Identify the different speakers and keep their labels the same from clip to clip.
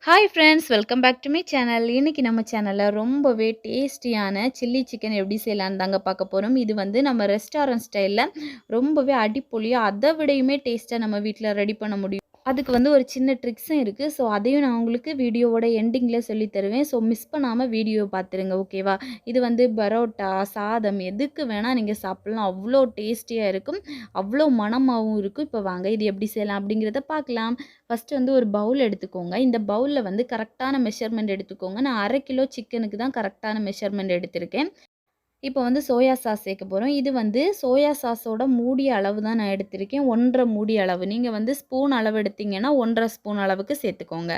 Speaker 1: Hi friends, welcome back to my channel. இன்றைக்கி நம்ம சேனலில் ரொம்பவே டேஸ்டியான சில்லி சிக்கன் எப்படி செய்யலான்னு தாங்க பார்க்க போகிறோம். இது வந்து நம்ம ரெஸ்டாரண்ட் ஸ்டைலில் ரொம்பவே அடிப்பொலியாக அதை விடையுமே டேஸ்ட்டாக நம்ம வீட்டில் ரெடி பண்ண முடியும். அதுக்கு வந்து ஒரு சின்ன ட்ரிக்ஸும் இருக்குது. ஸோ அதையும் நான் உங்களுக்கு வீடியோவோட எண்டிங்கில் சொல்லி தருவேன். ஸோ மிஸ் பண்ணாமல் வீடியோ பார்த்துருங்க, ஓகேவா? இது வந்து பரோட்டா, சாதம் எதுக்கு வேணால் நீங்கள் சாப்பிட்லாம். அவ்வளோ டேஸ்டியாக இருக்கும், அவ்வளோ மணமாகவும் இருக்கும். இப்போ வாங்க இது எப்படி செய்யலாம் அப்படிங்கிறத பார்க்கலாம். ஃபஸ்ட்டு வந்து ஒரு பவுல் எடுத்துக்கோங்க. இந்த பவுலில் வந்து கரெக்டான மெஷர்மெண்ட் எடுத்துக்கோங்க. நான் 1/2 கிலோ சிக்கனுக்கு தான் கரெக்டான மெஷர்மெண்ட் எடுத்திருக்கேன். இப்போ வந்து சோயா சாஸ் சேர்க்க போகிறோம். இது வந்து சோயா சாஸோட மூடிய அளவு தான் நான் எடுத்திருக்கேன். 1 1/2 மூடி அளவு. நீங்கள் வந்து ஸ்பூன் அளவு எடுத்தீங்கன்னா 1 1/2 ஸ்பூன் அளவுக்கு சேர்த்துக்கோங்க.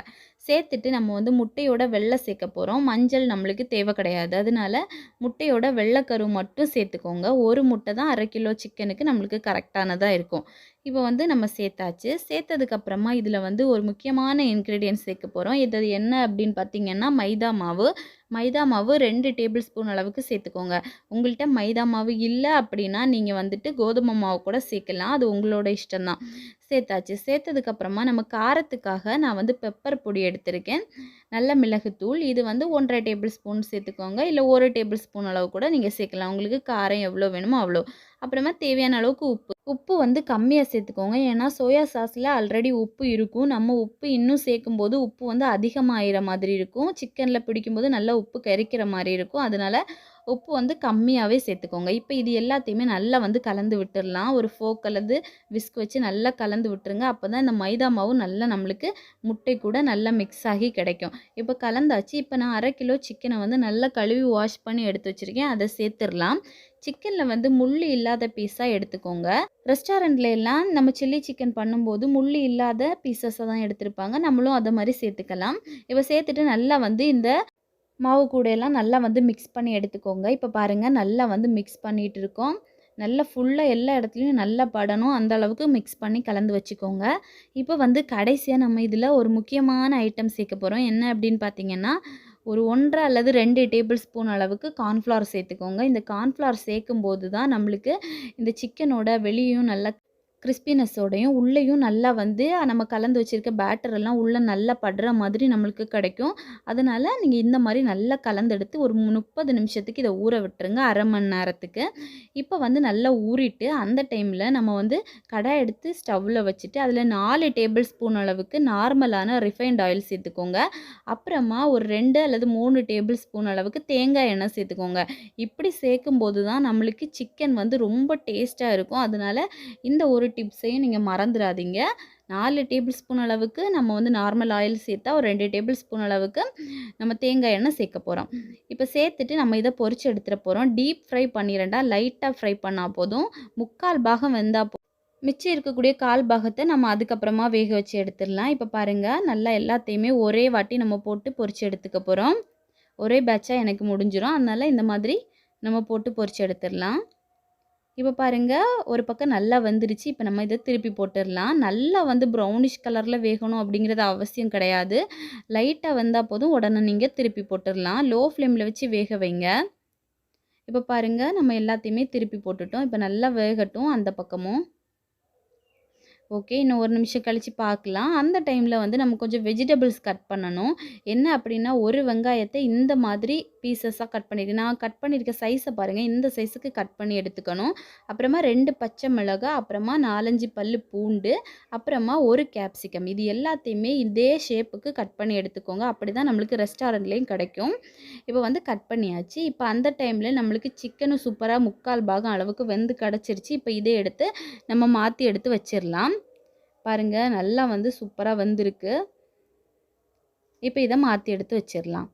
Speaker 1: சேர்த்துட்டு நம்ம வந்து முட்டையோட வெள்ளை சேர்க்க போகிறோம். மஞ்சள் நம்மளுக்கு தேவை கிடையாது. அதனால முட்டையோட வெள்ளைக்கரு மட்டும் சேர்த்துக்கோங்க. ஒரு முட்டை தான் 1/2 கிலோ சிக்கனுக்கு நம்மளுக்கு கரெக்டானதாக இருக்கும். இப்போ வந்து நம்ம சேர்த்தாச்சு. சேர்த்ததுக்கப்புறமா இதில் வந்து ஒரு முக்கியமான இன்க்ரீடியன்ட்ஸ் சேர்க்க போகிறோம். இது என்ன அப்படின்னு பார்த்தீங்கன்னா மைதா மாவு. மைதா மாவு 2 டேபிள் ஸ்பூன் அளவுக்கு சேர்த்துக்கோங்க. உங்கள்கிட்ட மைதா மாவு இல்லை அப்படின்னா நீங்கள் வந்துட்டு கோதுமை மாவு கூட சேர்க்கலாம். அது உங்களோட இஷ்டம்தான். சேர்த்தாச்சு. சேர்த்ததுக்கப்புறமா நம்ம காரத்துக்காக நான் வந்து பெப்பர் பொடி எடுத்திருக்கேன். நல்ல மிளகுத்தூள். இது வந்து 1 1/2 டேபிள் ஸ்பூன் சேர்த்துக்கோங்க. இல்லை 1 டேபிள் ஸ்பூன் அளவு கூட நீங்கள் சேர்க்கலாம். உங்களுக்கு காரம் எவ்வளோ வேணுமோ அவ்வளோ. அப்புறமா தேவையான அளவுக்கு உப்பு. உப்பு வந்து கம்மியாக சேர்த்துக்கோங்க. ஏன்னா சோயா சாஸில் ஆல்ரெடி உப்பு இருக்கும். நம்ம உப்பு இன்னும் சேர்க்கும்போது உப்பு வந்து அதிகமாகிற மாதிரி இருக்கும். சிக்கனில் பிடிக்கும்போது நல்லா உப்பு கரிக்கிற மாதிரி இருக்கும். அதனால உப்பு வந்து கம்மியாகவே சேர்த்துக்கோங்க. இப்போ இது எல்லாத்தையுமே நல்லா வந்து கலந்து விட்டுடலாம். ஒரு ஃபோர்க் அல்லது விஸ்க் வச்சு நல்லா கலந்து விட்டுருங்க. அப்போ தான் இந்த மைதா மாவு நல்லா நம்மளுக்கு முட்டை கூட நல்லா மிக்ஸ் ஆகி கிடைக்கும். இப்போ கலந்தாச்சு. இப்போ நான் 1/2 கிலோ சிக்கனை வந்து நல்லா கழுவி வாஷ் பண்ணி எடுத்து வச்சுருக்கேன். அதை சேர்த்துடலாம். சிக்கனில் வந்து முள் இல்லாத பீஸாக எடுத்துக்கோங்க. ரெஸ்டாரண்ட்ல எல்லாம் நம்ம சில்லி சிக்கன் பண்ணும்போது முள் இல்லாத பீசஸை தான் எடுத்திருப்பாங்க. நம்மளும் அதை மாதிரி சேர்த்துக்கலாம். இப்போ சேர்த்துட்டு நல்லா வந்து இந்த மாவு கூடையெல்லாம் நல்லா வந்து மிக்ஸ் பண்ணி எடுத்துக்கோங்க. இப்போ பாருங்கள் நல்லா வந்து மிக்ஸ் பண்ணிகிட்டு இருக்கோம். நல்லா ஃபுல்லாக எல்லா இடத்துலையும் நல்லா படணும். அந்த அளவுக்கு மிக்ஸ் பண்ணி கலந்து வச்சுக்கோங்க. இப்போ வந்து கடைசியாக நம்ம இதில் ஒரு முக்கியமான ஐட்டம் சேர்க்க போகிறோம். என்ன அப்படின்னு பார்த்தீங்கன்னா ஒரு 1 1/2 அல்லது 2 டேபிள் ஸ்பூன் அளவுக்கு கார்ன்ஃப்ளவர் சேர்த்துக்கோங்க. இந்த கார்ன்ஃப்ளவர் சேர்க்கும்போது தான் நம்மளுக்கு இந்த சிக்கனோட வெளியும் நல்லா கிறிஸ்பினஸோடையும் உள்ளேயும் நல்லா வந்து நம்ம கலந்து வச்சுருக்க பேட்டர் எல்லாம் உள்ளே நல்லா படுற மாதிரி நம்மளுக்கு கிடைக்கும். அதனால் நீங்கள் இந்த மாதிரி நல்லா கலந்தெடுத்து ஒரு 30 நிமிஷத்துக்கு இதை ஊற விட்டுருங்க, 1/2 மணி நேரத்துக்கு. இப்போ வந்து நல்லா ஊறிட்டு அந்த டைமில் நம்ம வந்து கடாய் எடுத்து ஸ்டவ்வில் வச்சுட்டு அதில் 4 டேபிள் ஸ்பூன் அளவுக்கு நார்மலான ரிஃபைண்ட் ஆயில் சேர்த்துக்கோங்க. அப்புறமா ஒரு 2 அல்லது 3 டேபிள் ஸ்பூன் அளவுக்கு தேங்காய் எண்ணெய் சேர்த்துக்கோங்க. இப்படி சேர்க்கும்போது தான் நம்மளுக்கு சிக்கன் வந்து ரொம்ப டேஸ்ட்டாக இருக்கும். அதனால் இந்த ஒரு டிப்ஸையும் நீங்கள் மறந்துடாதீங்க. 4 டேபிள் ஸ்பூன் அளவுக்கு நம்ம வந்து நார்மல் ஆயில் சேர்த்தா ஒரு 2 டேபிள் ஸ்பூன் அளவுக்கு நம்ம தேங்காய் எண்ணெய் சேர்க்க போகிறோம். இப்போ சேர்த்துட்டு நம்ம இதை பொரிச்சு எடுத்துகிற போகிறோம். டீப் ஃப்ரை பண்ணிடண்டா, லைட்டாக ஃப்ரை பண்ணால் போதும். 3/4 பாகம் வெந்தால் போதும். மிச்சம் இருக்கக்கூடிய 1/4 பாகத்தை நம்ம அதுக்கப்புறமா வேக வச்சு எடுத்துடலாம். இப்போ பாருங்கள் நல்லா எல்லாத்தையுமே ஒரே வாட்டி நம்ம போட்டு பொரிச்சு எடுத்துக்க போகிறோம். ஒரே பேட்சாக எனக்கு முடிஞ்சிடும். அதனால் இந்த மாதிரி நம்ம போட்டு பொரிச்சு எடுத்துடலாம். இப்போ பாருங்கள் ஒரு பக்கம் நல்லா வெந்துருச்சு. இப்போ நம்ம இதை திருப்பி போட்டுடலாம். நல்லா வந்து ப்ரௌனிஷ் கலரில் வேகணும் அப்படிங்கிறது அவசியம் கிடையாது. லைட்டாக வெந்தால் போதும். உடனே நீங்கள் திருப்பி போட்டுடலாம். லோ ஃப்ளேமில் வச்சு வேக வைங்க. இப்போ பாருங்கள் நம்ம எல்லாத்தையுமே திருப்பி போட்டுட்டோம். இப்போ நல்லா வேகட்டும் அந்த பக்கமும். ஓகே, இன்னும் ஒரு நிமிஷம் கழித்து பார்க்கலாம். அந்த டைமில் வந்து நம்ம கொஞ்சம் வெஜிடபிள்ஸ் கட் பண்ணணும். என்ன அப்படின்னா ஒரு வெங்காயத்தை இந்த மாதிரி பீசஸாக கட் பண்ணியிருக்கேன். நான் கட் பண்ணியிருக்க சைஸை பாருங்கள், இந்த சைஸுக்கு கட் பண்ணி எடுத்துக்கணும். அப்புறமா 2 பச்சை மிளகாய், அப்புறமா 4 5 பல்லு பூண்டு, அப்புறமா ஒரு கேப்சிகம். இது எல்லாத்தையுமே இதே ஷேப்புக்கு கட் பண்ணி எடுத்துக்கோங்க. அப்படி தான் நம்மளுக்கு ரெஸ்டாரண்ட்லேயும் கிடைக்கும். இப்போ வந்து கட் பண்ணியாச்சு. இப்போ அந்த டைமில் நம்மளுக்கு சிக்கனும் சூப்பராக 3/4 பாகம் அளவுக்கு வெந்து கிடச்சிருச்சு. இப்போ இதை எடுத்து நம்ம மாற்றி எடுத்து வச்சிடலாம். பாருங்கள் நல்லா வந்து சூப்பராக வந்திருக்கு. இப்போ இதை மாற்றி எடுத்து வச்சிடலாம்.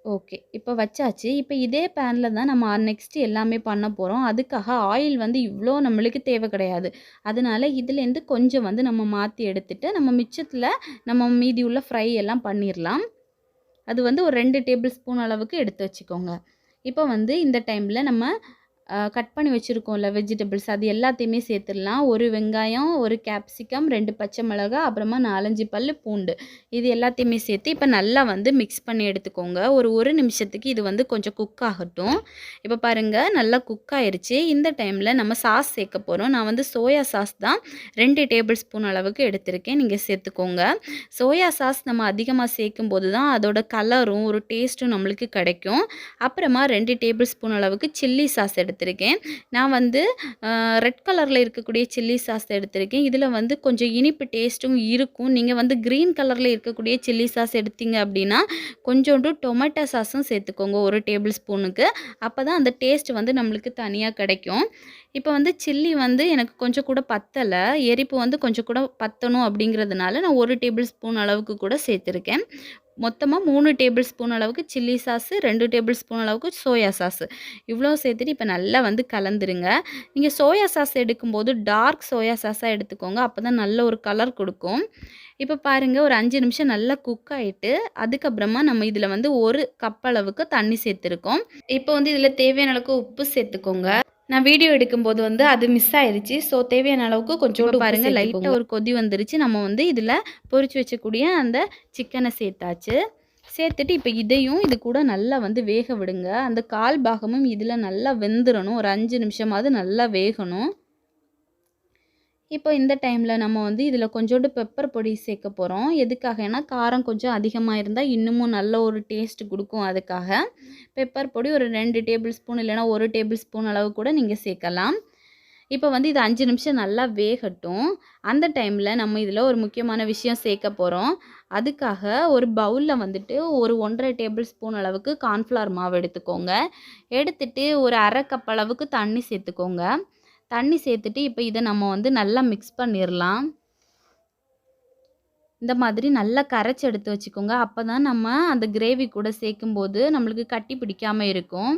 Speaker 1: ஓகே, இப்போ வச்சாச்சு. இப்போ இதே பேனில் தான் நம்ம நெக்ஸ்ட்டு எல்லாமே பண்ண போகிறோம். அதுக்காக ஆயில் வந்து இவ்வளோ நம்மளுக்கு தேவை கிடையாது. அதனால இதுலேருந்து கொஞ்சம் வந்து நம்ம மாற்றி எடுத்துட்டு நம்ம மிச்சத்தில் நம்ம மீதி உள்ள ஃப்ரை எல்லாம் பண்ணிடலாம். அது வந்து ஒரு 2 டேபிள் ஸ்பூன் அளவுக்கு எடுத்து வச்சுக்கோங்க. இப்போ வந்து இந்த டைமில் நம்ம கட் பண்ணி வச்சுருக்கோம்ல வெஜிடபிள்ஸ் அது எல்லாத்தையுமே சேர்த்துடலாம். ஒரு வெங்காயம், ஒரு கேப்சிகம், 2 பச்சை மிளகா, அப்புறமா 4, 5 பல்லு பூண்டு. இது எல்லாத்தையுமே சேர்த்து இப்போ நல்லா வந்து மிக்ஸ் பண்ணி எடுத்துக்கோங்க. ஒரு நிமிஷத்துக்கு இது வந்து கொஞ்சம் குக் ஆகட்டும். இப்போ பாருங்கள் நல்லா குக் ஆயிருச்சு. இந்த டைமில் நம்ம சாஸ் சேர்க்க போகிறோம். நான் வந்து சோயா சாஸ் தான் 2 டேபிள் ஸ்பூன் அளவுக்கு எடுத்திருக்கேன். நீங்கள் சேர்த்துக்கோங்க. சோயா சாஸ் நம்ம அதிகமாக சேர்க்கும்போது தான் அதோட கலரும் ஒரு டேஸ்ட்டும் நம்மளுக்கு கிடைக்கும். அப்புறமா 2 டேபிள் ஸ்பூன் அளவுக்கு சில்லி சாஸ் எடுத்திருக்கேன். நான் வந்து ரெட் கலரில் இருக்கக்கூடிய சில்லி சாஸ் எடுத்திருக்கேன். இதில் வந்து கொஞ்சம் இனிப்பு டேஸ்ட்டும் இருக்கும். நீங்கள் வந்து க்ரீன் கலரில் இருக்கக்கூடிய சில்லி சாஸ் எடுத்தீங்க அப்படின்னா கொஞ்சோண்டு டொமேட்டோ சாஸும் சேர்த்துக்கோங்க 1 டேபிள் ஸ்பூனுக்கு. அப்போ தான் அந்த டேஸ்ட் வந்து நம்மளுக்கு தனியாக கிடைக்கும். இப்போ வந்து சில்லி வந்து எனக்கு கொஞ்சம் கூட பத்தலை, எரிப்பு வந்து கொஞ்சம் கூட பத்தணும் அப்படிங்கிறதுனால நான் 1 டேபிள் ஸ்பூன் அளவுக்கு கூட சேர்த்துருக்கேன். மொத்தமாக 3 டேபிள் ஸ்பூன் அளவுக்கு சில்லி சாஸு, 2 டேபிள் ஸ்பூன் அளவுக்கு சோயா சாஸு இவ்வளோ சேர்த்துட்டு இப்போ நல்லா வந்து கலந்துருங்க. நீங்கள் சோயா சாஸ் எடுக்கும்போது டார்க் சோயா சாஸாக எடுத்துக்கோங்க. அப்போ தான் நல்ல ஒரு கலர் கொடுக்கும். இப்போ பாருங்கள் ஒரு 5 நிமிஷம் நல்லா குக் ஆகிட்டு அதுக்கப்புறமா நம்ம இதில் வந்து 1 கப் அளவுக்கு தண்ணி சேர்த்துருக்கோம். இப்போ வந்து இதில் தேவையான அளவுக்கு உப்பு சேர்த்துக்கோங்க. நான் வீடியோ எடுக்கும்போது வந்து அது மிஸ் ஆயிருச்சு. ஸோ தேவையான அளவுக்கு கொஞ்சோண்டு பாருங்கள் லைட்டாக ஒரு கொதி வந்துருச்சு. நம்ம வந்து இதில் பொரிச்சு வச்சக்கூடிய அந்த சிக்கனை சேர்த்தாச்சு. சேர்த்துட்டு இப்போ இதையும் இது கூட நல்லா வந்து வேக விடுங்க. அந்த கால் பாகமும் இதில் நல்லா வெந்துடணும். ஒரு 5 நிமிஷமாவது நல்லா வேகணும். இப்போ இந்த டைமில் நம்ம வந்து இதில் கொஞ்சோண்டு பெப்பர் பொடி சேர்க்க போகிறோம். எதுக்காகனா காரம் கொஞ்சம் அதிகமாக இருந்தால் இன்னமும் நல்ல ஒரு டேஸ்ட் கொடுக்கும். அதுக்காக பெப்பர் பொடி ஒரு 2 டேபிள் ஸ்பூன் இல்லைனா 1 டேபிள் ஸ்பூன் அளவு கூட நீங்கள் சேர்க்கலாம். இப்போ வந்து இது 5 நிமிஷம் நல்லா வேகட்டும். அந்த டைமில் நம்ம இதில் ஒரு முக்கியமான விஷயம் சேர்க்க போகிறோம். அதுக்காக ஒரு பவுலில் வந்துட்டு ஒரு 1½ டேபிள் ஸ்பூன் அளவுக்கு கார்ன்ஃப்ளவர் மாவு எடுத்துக்கோங்க. எடுத்துட்டு ஒரு 1/2 கப் அளவுக்கு தண்ணி சேர்த்துக்கோங்க. தண்ணி சேர்த்துட்டு இப்போ இதை நம்ம வந்து நல்லா மிக்ஸ் பண்ணிடலாம். இந்த மாதிரி நல்லா கரைச்சி எடுத்து வச்சுக்கோங்க. அப்போ தான் நம்ம அந்த கிரேவி கூட சேர்க்கும்போது நம்மளுக்கு கட்டி பிடிக்காமல் இருக்கும்.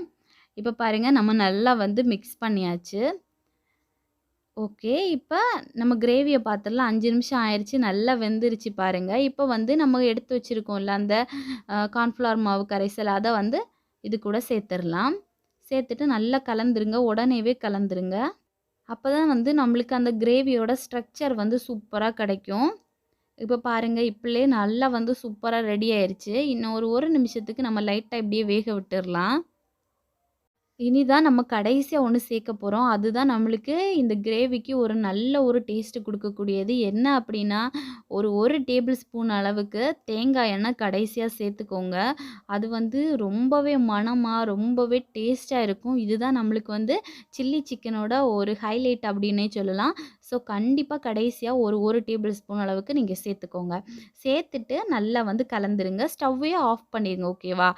Speaker 1: இப்போ பாருங்கள் நம்ம நல்லா வந்து மிக்ஸ் பண்ணியாச்சு. ஓகே, இப்போ நம்ம கிரேவியை பார்த்துடலாம். 5 நிமிஷம் ஆயிடுச்சு, நல்லா வெந்துருச்சு பாருங்கள். இப்போ வந்து நம்ம எடுத்து வச்சுருக்கோம்ல அந்த கார்ன்ஃப்ளவர் மாவு கரைசல், அதை வந்து இது கூட சேர்த்துடலாம். சேர்த்துட்டு நல்லா கலந்துருங்க, உடனேவே கலந்துருங்க. அப்போ தான் வந்து நம்மளுக்கு அந்த கிரேவியோட ஸ்ட்ரக்சர் வந்து சூப்பராக கிடைக்கும். இப்போ பாருங்கள் இப்படியே நல்லா வந்து சூப்பராக ரெடி ஆயிடுச்சு. இன்னும் ஒரு நிமிஷத்துக்கு நம்ம லைட்டாக இப்படியே வேக விட்டுடலாம். இனிதான் நம்ம கடைசியாக ஒன்று சேர்க்க போகிறோம். அதுதான் நம்மளுக்கு இந்த கிரேவிக்கு ஒரு நல்ல ஒரு டேஸ்ட்டு கொடுக்கக்கூடியது. என்ன அப்படின்னா ஒரு டேபிள் ஸ்பூன் அளவுக்கு தேங்காய் எண்ணெய் கடைசியாக சேர்த்துக்கோங்க. அது வந்து ரொம்பவே மணமாக ரொம்பவே டேஸ்ட்டாக இருக்கும். இதுதான் நம்மளுக்கு வந்து சில்லி சிக்கனோட ஒரு ஹைலைட் அப்படின்னே சொல்லலாம். ஸோ கண்டிப்பாக கடைசியாக ஒரு டேபிள் ஸ்பூன் அளவுக்கு நீங்கள் சேர்த்துக்கோங்க. சேர்த்துட்டு நல்லா வந்து கலந்துருங்க. ஸ்டவ்வையே ஆஃப் பண்ணிடுங்க. ஓகேவா?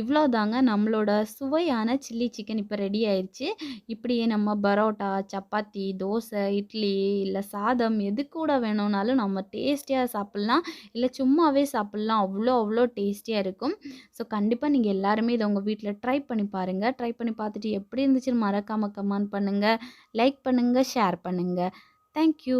Speaker 1: இவ்வளோதாங்க நம்மளோட சுவையான சில்லி சிக்கன் இப்போ ரெடி ஆயிடுச்சு. இப்படியே நம்ம பரோட்டா, சப்பாத்தி, தோசை, இட்லி இல்லை சாதம் எது கூட வேணும்னாலும் நம்ம டேஸ்டியாக சாப்பிட்லாம். இல்லை சும்மாவே சாப்பிட்லாம். அவ்வளோ டேஸ்டியாக இருக்கும். ஸோ கண்டிப்பாக நீங்கள் எல்லாருமே இதை உங்கள் வீட்டில் ட்ரை பண்ணி பாருங்கள். ட்ரை பண்ணி பார்த்துட்டு எப்படி இருந்துச்சுன்னு மறக்காமல் கமெண்ட் பண்ணுங்கள். லைக் பண்ணுங்கள், ஷேர் பண்ணுங்கள். தேங்க்யூ.